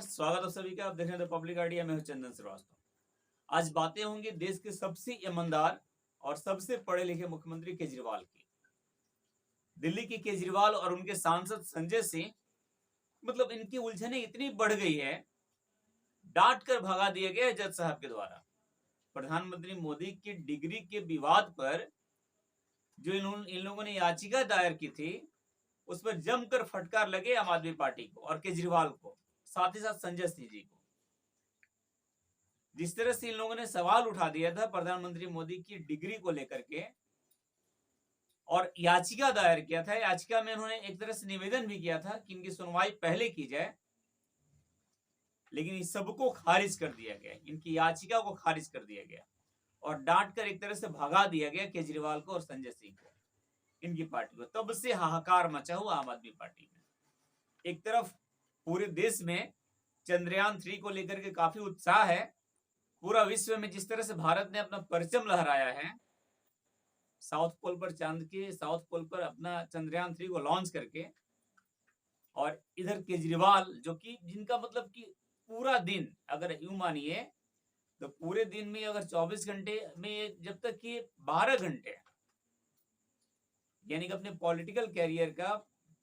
स्वागत है सभी का। आप देख रहे हैं द पब्लिक आइडिया। मैं हूं चंदन श्रीवास्तव। आज बातें होंगी देश के सबसे ईमानदार और सबसे पढ़े लिखे मुख्यमंत्री केजरीवाल की। दिल्ली के केजरीवाल और उनके सांसद संजय सिंह, मतलब इनकी उलझने इतनी बढ़ गई है, डांट कर भगा दिया गया जज साहब के द्वारा। प्रधानमंत्री मोदी की डिग्री के विवाद पर जो इन लोगों ने याचिका दायर की थी, उस पर जमकर फटकार लगे आम आदमी पार्टी को और केजरीवाल को, साथ ही साथ संजय सिंह जी को। जिस तरह से इन लोगों ने सवाल उठा दिया था प्रधानमंत्री मोदी की डिग्री को लेकर के और याचिका दायर किया था, याचिका में उन्होंने एक तरह से निवेदन भी किया था कि इनकी सुनवाई पहले की जाए, लेकिन इस सबको खारिज कर दिया गया। इनकी याचिका को खारिज कर दिया गया और डांट कर एक तरह से भगा दिया गया केजरीवाल को और संजय सिंह को, इनकी पार्टी को। तब से हाहाकार मचा हुआ आम आदमी पार्टी में। एक तरफ पूरे देश में चंद्रयान 3 को लेकर के काफी उत्साह है। पूरा विश्व में जिस तरह से भारत ने अपना परचम लहराया है, साउथ पोल पर, चांद के साउथ पोल पर अपना चंद्रयान 3 को लॉन्च करके, और इधर केजरीवाल जो कि जिनका मतलब कि पूरा दिन, अगर यूं मानिए तो पूरे दिन में अगर 24 घंटे में जब तक कि 12 घंटे, यानी कि अपने पॉलिटिकल कैरियर का,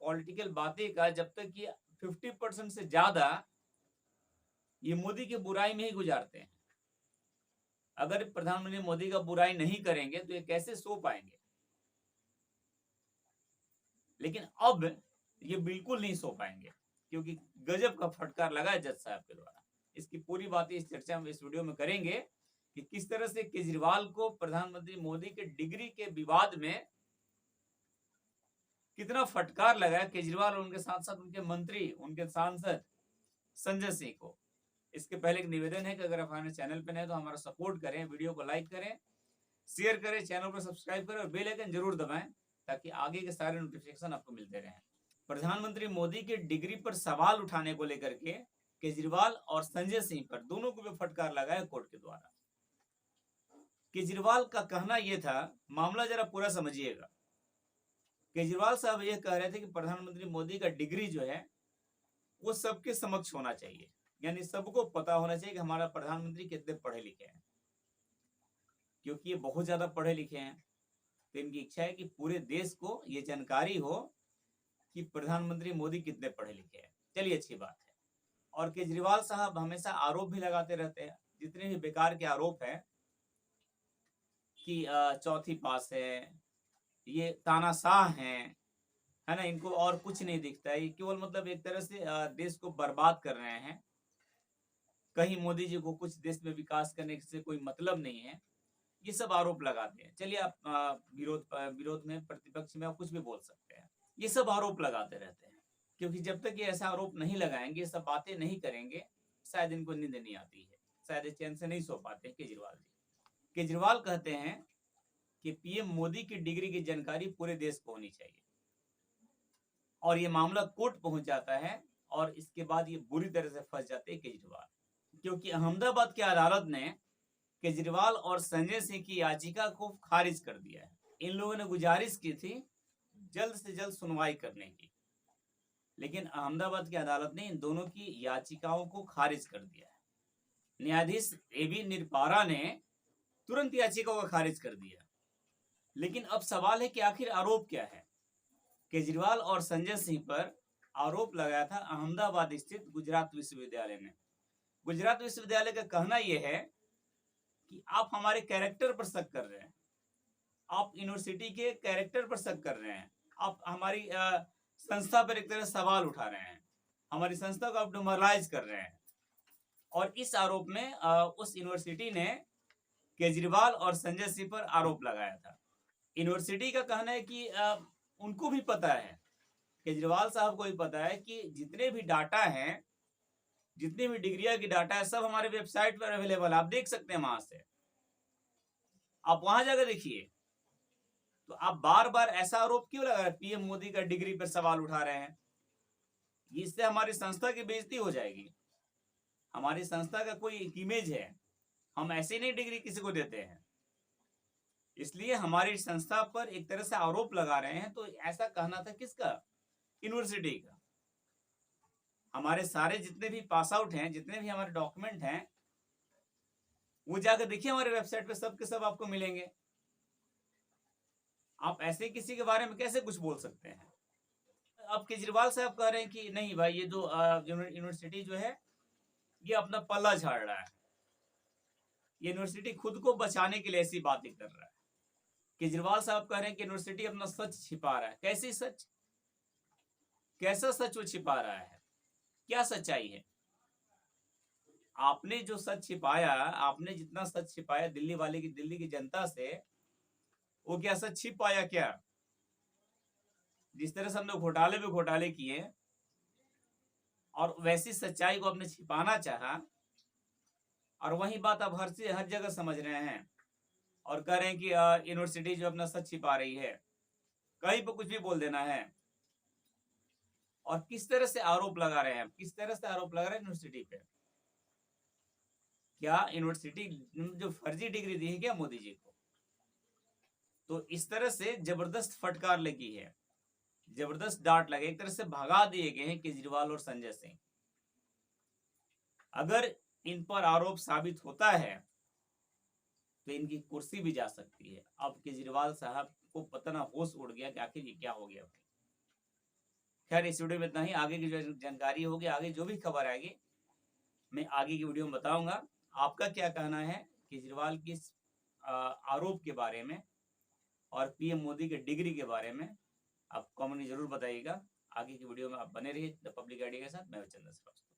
पॉलिटिकल बातें का जब तक कि 50% से ज्यादा ये मोदी की बुराई में ही गुजारते हैं। अगर प्रधानमंत्री मोदी का बुराई नहीं करेंगे तो ये कैसे सो पाएंगे। लेकिन अब ये बिल्कुल नहीं सो पाएंगे क्योंकि गजब का फटकार लगा है जज साहब के द्वारा। इसकी पूरी बातें इस चर्चा में, इस वीडियो में करेंगे कि किस तरह से केजरीवाल को प्रधानमंत्री मोदी के डिग्री के विवाद में कितना फटकार लगा है, केजरीवाल और उनके साथ साथ उनके मंत्री, उनके सांसद संजय सिंह को। इसके पहले एक निवेदन है कि अगर आप हमारे चैनल पर नए तो हमारा सपोर्ट करें, वीडियो को लाइक करें, शेयर करें, चैनल को सब्सक्राइब करें और बेल आइकन जरूर दबाएं ताकि आगे के सारे नोटिफिकेशन आपको मिलते रहें। प्रधानमंत्री मोदी की डिग्री पर सवाल उठाने को लेकर के केजरीवाल और संजय सिंह पर दोनों को भी फटकार लगा है कोर्ट के द्वारा। केजरीवाल का कहना यह था, मामला जरा पूरा समझिएगा। केजरीवाल साहब यह कह रहे थे कि प्रधानमंत्री मोदी का डिग्री जो है वो सबके समक्ष होना चाहिए, यानी सबको पता होना चाहिए कि हमारा प्रधानमंत्री कितने पढ़े लिखे हैं। क्योंकि ये बहुत ज्यादा पढ़े लिखे हैं तो इनकी इच्छा है कि पूरे देश को ये जानकारी हो कि प्रधानमंत्री मोदी कितने पढ़े लिखे हैं। चलिए, अच्छी बात है। और केजरीवाल साहब हमेशा आरोप भी लगाते रहते हैं, जितने भी बेकार के आरोप हैं कि चौथी पास है, ये तानाशाह हैं, है ना, इनको और कुछ नहीं दिखता है, ये केवल मतलब एक तरह से देश को बर्बाद कर रहे हैं। कहीं मोदी जी को कुछ देश में विकास करने से कोई मतलब नहीं है, ये सब आरोप लगाते हैं। चलिए, आप विरोध में, प्रतिपक्ष में आप कुछ भी बोल सकते हैं, ये सब आरोप लगाते रहते हैं। क्योंकि जब तक ये ऐसा आरोप नहीं लगाएंगे, ये सब बातें नहीं करेंगे, शायद इनको नींद नहीं आती है, शायद चैन से नहीं सो पाते केजरीवाल जी। केजरीवाल कहते हैं कि पीएम मोदी की डिग्री की जानकारी पूरे देश को होनी चाहिए, और ये मामला कोर्ट पहुंच जाता है और इसके बाद ये बुरी तरह से फंस जाते हैं केजरीवाल। क्योंकि अहमदाबाद की अदालत ने केजरीवाल और संजय सिंह की याचिका को खारिज कर दिया है। इन लोगों ने गुजारिश की थी जल्द से जल्द सुनवाई करने की, लेकिन अहमदाबाद की अदालत ने इन दोनों की याचिकाओं को खारिज कर दिया है। न्यायाधीश एबी निरपारा ने तुरंत याचिका को खारिज कर दिया। लेकिन अब सवाल है कि आखिर आरोप क्या है। केजरीवाल और संजय सिंह पर आरोप लगाया था अहमदाबाद स्थित गुजरात विश्वविद्यालय ने। गुजरात विश्वविद्यालय का कहना यह है कि आप हमारे कैरेक्टर पर शक कर रहे हैं, आप यूनिवर्सिटी के कैरेक्टर पर शक कर रहे हैं, आप हमारी संस्था पर एक तरह सवाल उठा रहे हैं, हमारी संस्था को आप डिमोरलाइज कर रहे हैं। और इस आरोप में उस यूनिवर्सिटी ने केजरीवाल और संजय सिंह पर आरोप लगाया था। यूनिवर्सिटी का कहना है कि उनको भी पता है, केजरीवाल साहब को भी पता है कि जितने भी डाटा हैं, जितनी भी डिग्रियां की डाटा है, सब हमारे वेबसाइट पर अवेलेबल है, आप देख सकते हैं वहां से, आप वहां जाकर देखिए। तो आप बार बार ऐसा आरोप क्यों लगा रहे हैं, पीएम मोदी का डिग्री पर सवाल उठा रहे हैं? इससे हमारी संस्था की बेइज्जती हो जाएगी। हमारी संस्था का कोई इमेज है, हम ऐसे नहीं डिग्री किसी को देते हैं, इसलिए हमारी संस्था पर एक तरह से आरोप लगा रहे हैं। तो ऐसा कहना था किसका? यूनिवर्सिटी का। हमारे सारे जितने भी पास आउट हैं, जितने भी हमारे डॉक्यूमेंट हैं, वो जाकर देखिए हमारे वेबसाइट पे, सब के सब आपको मिलेंगे। आप ऐसे किसी के बारे में कैसे कुछ बोल सकते हैं? अब केजरीवाल साहब कह रहे हैं कि नहीं भाई, ये जो यूनिवर्सिटी जो है ये अपना पल्ला झाड़ रहा है, यूनिवर्सिटी खुद को बचाने के लिए ऐसी बातें कर रहा है। केजरीवाल साहब कह रहे हैं कि यूनिवर्सिटी अपना सच छिपा रहा है। कैसी सच? कैसा सच वो छिपा रहा है? क्या सच्चाई है? आपने जो सच छिपाया, आपने जितना सच छिपाया दिल्ली की जनता से, वो क्या सच छिप पाया क्या? जिस तरह से हमने घोटाले पे घोटाले किए और वैसी सच्चाई को आपने छिपाना चाहा, और वही बात आप हर जगह समझ रहे हैं और कह रहे हैं कि यूनिवर्सिटी जो अपना सच छिपा रही है, कहीं पर कुछ भी बोल देना है। और किस तरह से आरोप लगा रहे हैं, किस तरह से आरोप लगा रहे हैं यूनिवर्सिटी पे? क्या यूनिवर्सिटी जो फर्जी डिग्री दी है क्या मोदी जी को? तो इस तरह से जबरदस्त फटकार लगी है, जबरदस्त डांट लगे, एक तरह से भगा दिए गए हैं केजरीवाल और संजय सिंह। अगर इन पर आरोप साबित होता है तो इनकी कुर्सी भी जा सकती है। अब केजरीवाल साहब को पता ना होश उड़ गया कि आखिर ये क्या हो गया। खैर, इस वीडियो में इतना ही। आगे की जो जानकारी होगी, आगे जो भी खबर आएगी, मैं आगे की वीडियो में बताऊंगा। आपका क्या कहना है केजरीवाल की आरोप के बारे में और पीएम मोदी के डिग्री के बारे में, आप कमेंट में जरूर बताइएगा। आगे की वीडियो में आप बने रहिए द पब्लिक आइडिया के साथ। मैं चंद्र श्रीवास्तव।